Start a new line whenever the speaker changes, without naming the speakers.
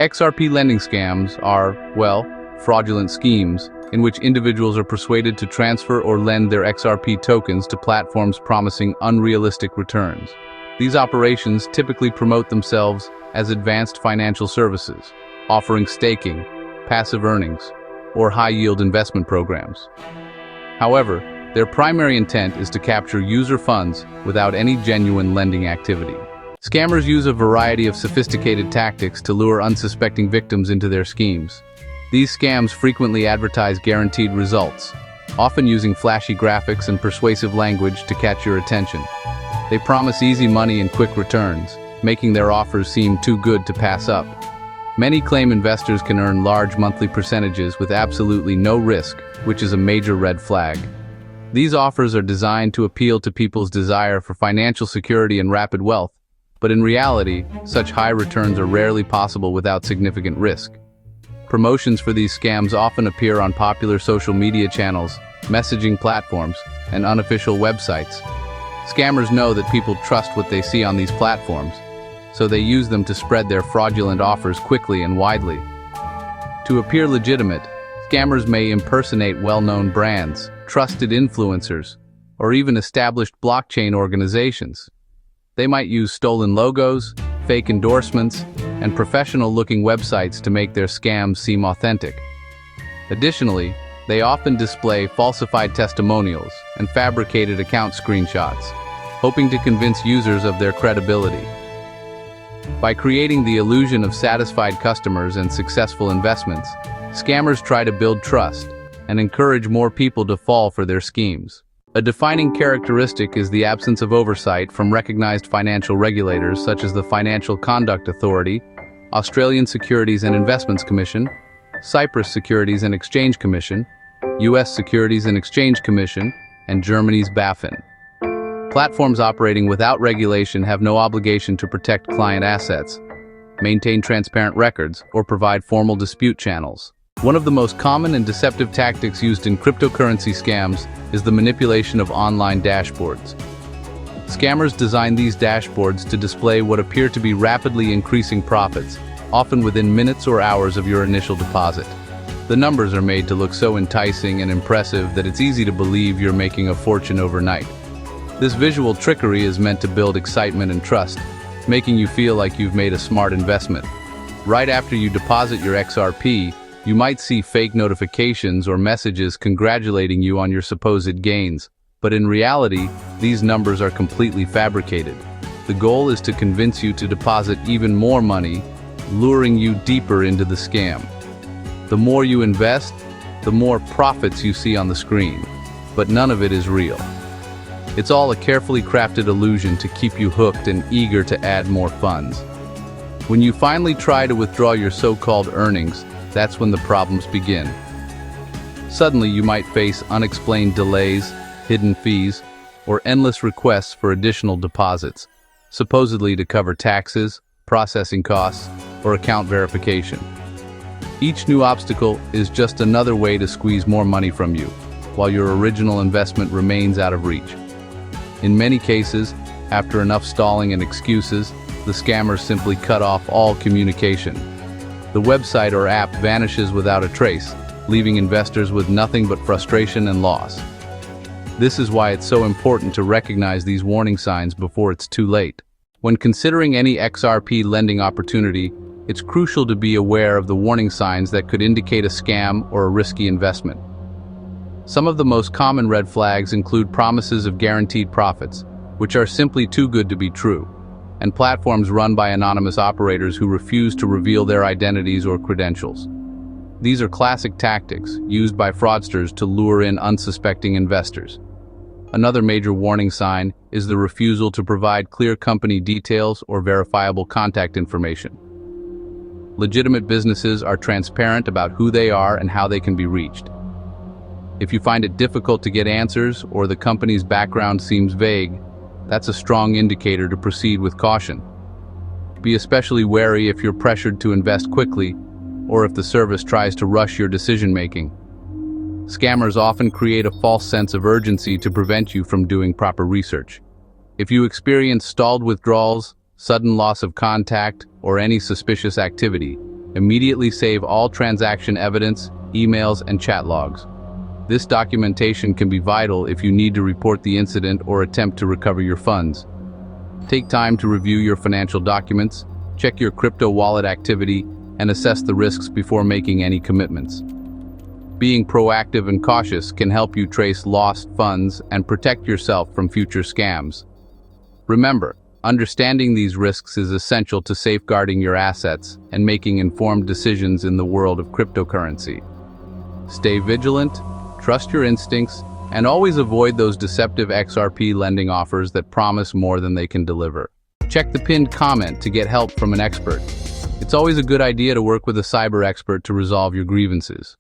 XRP lending scams are, well, fraudulent schemes in which individuals are persuaded to transfer or lend their XRP tokens to platforms promising unrealistic returns. These operations typically promote themselves as advanced financial services, offering staking, passive earnings, or high-yield investment programs. However, their primary intent is to capture user funds without any genuine lending activity. Scammers use a variety of sophisticated tactics to lure unsuspecting victims into their schemes. These scams frequently advertise guaranteed results, often using flashy graphics and persuasive language to catch your attention. They promise easy money and quick returns, making their offers seem too good to pass up. Many claim investors can earn large monthly percentages with absolutely no risk, which is a major red flag. These offers are designed to appeal to people's desire for financial security and rapid wealth, but in reality, such high returns are rarely possible without significant risk. Promotions for these scams often appear on popular social media channels, messaging platforms, and unofficial websites. Scammers know that people trust what they see on these platforms, so they use them to spread their fraudulent offers quickly and widely. To appear legitimate, scammers may impersonate well-known brands, trusted influencers, or even established blockchain organizations. They might use stolen logos, fake endorsements, and professional-looking websites to make their scams seem authentic. Additionally, they often display falsified testimonials and fabricated account screenshots, hoping to convince users of their credibility. By creating the illusion of satisfied customers and successful investments, scammers try to build trust and encourage more people to fall for their schemes. A defining characteristic is the absence of oversight from recognized financial regulators such as the Financial Conduct Authority, Australian Securities and Investments Commission, Cyprus Securities and Exchange Commission, US Securities and Exchange Commission, and Germany's BaFin. Platforms operating without regulation have no obligation to protect client assets, maintain transparent records, or provide formal dispute channels. One of the most common and deceptive tactics used in cryptocurrency scams is the manipulation of online dashboards. Scammers design these dashboards to display what appear to be rapidly increasing profits, often within minutes or hours of your initial deposit. The numbers are made to look so enticing and impressive that it's easy to believe you're making a fortune overnight. This visual trickery is meant to build excitement and trust, making you feel like you've made a smart investment. Right after you deposit your XRP, you might see fake notifications or messages congratulating you on your supposed gains, but in reality, these numbers are completely fabricated. The goal is to convince you to deposit even more money, luring you deeper into the scam. The more you invest, the more profits you see on the screen, but none of it is real. It's all a carefully crafted illusion to keep you hooked and eager to add more funds. When you finally try to withdraw your so-called earnings, that's when the problems begin. Suddenly you might face unexplained delays, hidden fees, or endless requests for additional deposits, supposedly to cover taxes, processing costs, or account verification. Each new obstacle is just another way to squeeze more money from you, while your original investment remains out of reach. In many cases, after enough stalling and excuses, the scammers simply cut off all communication. The website or app vanishes without a trace, leaving investors with nothing but frustration and loss. This is why it's so important to recognize these warning signs before it's too late. When considering any XRP lending opportunity, it's crucial to be aware of the warning signs that could indicate a scam or a risky investment. Some of the most common red flags include promises of guaranteed profits, which are simply too good to be true, and platforms run by anonymous operators who refuse to reveal their identities or credentials. These are classic tactics used by fraudsters to lure in unsuspecting investors. Another major warning sign is the refusal to provide clear company details or verifiable contact information. Legitimate businesses are transparent about who they are and how they can be reached. If you find it difficult to get answers or the company's background seems vague, that's a strong indicator to proceed with caution. Be especially wary if you're pressured to invest quickly or if the service tries to rush your decision-making. Scammers often create a false sense of urgency to prevent you from doing proper research. If you experience stalled withdrawals, sudden loss of contact, or any suspicious activity, Immediately save all transaction evidence, emails, and chat logs. This documentation can be vital if you need to report the incident or attempt to recover your funds. Take time to review your financial documents, check your crypto wallet activity, and assess the risks before making any commitments. Being proactive and cautious can help you trace lost funds and protect yourself from future scams. Remember, understanding these risks is essential to safeguarding your assets and making informed decisions in the world of cryptocurrency. Stay vigilant, trust your instincts, and always avoid those deceptive XRP lending offers that promise more than they can deliver. Check the pinned comment to get help from an expert. It's always a good idea to work with a cyber expert to resolve your grievances.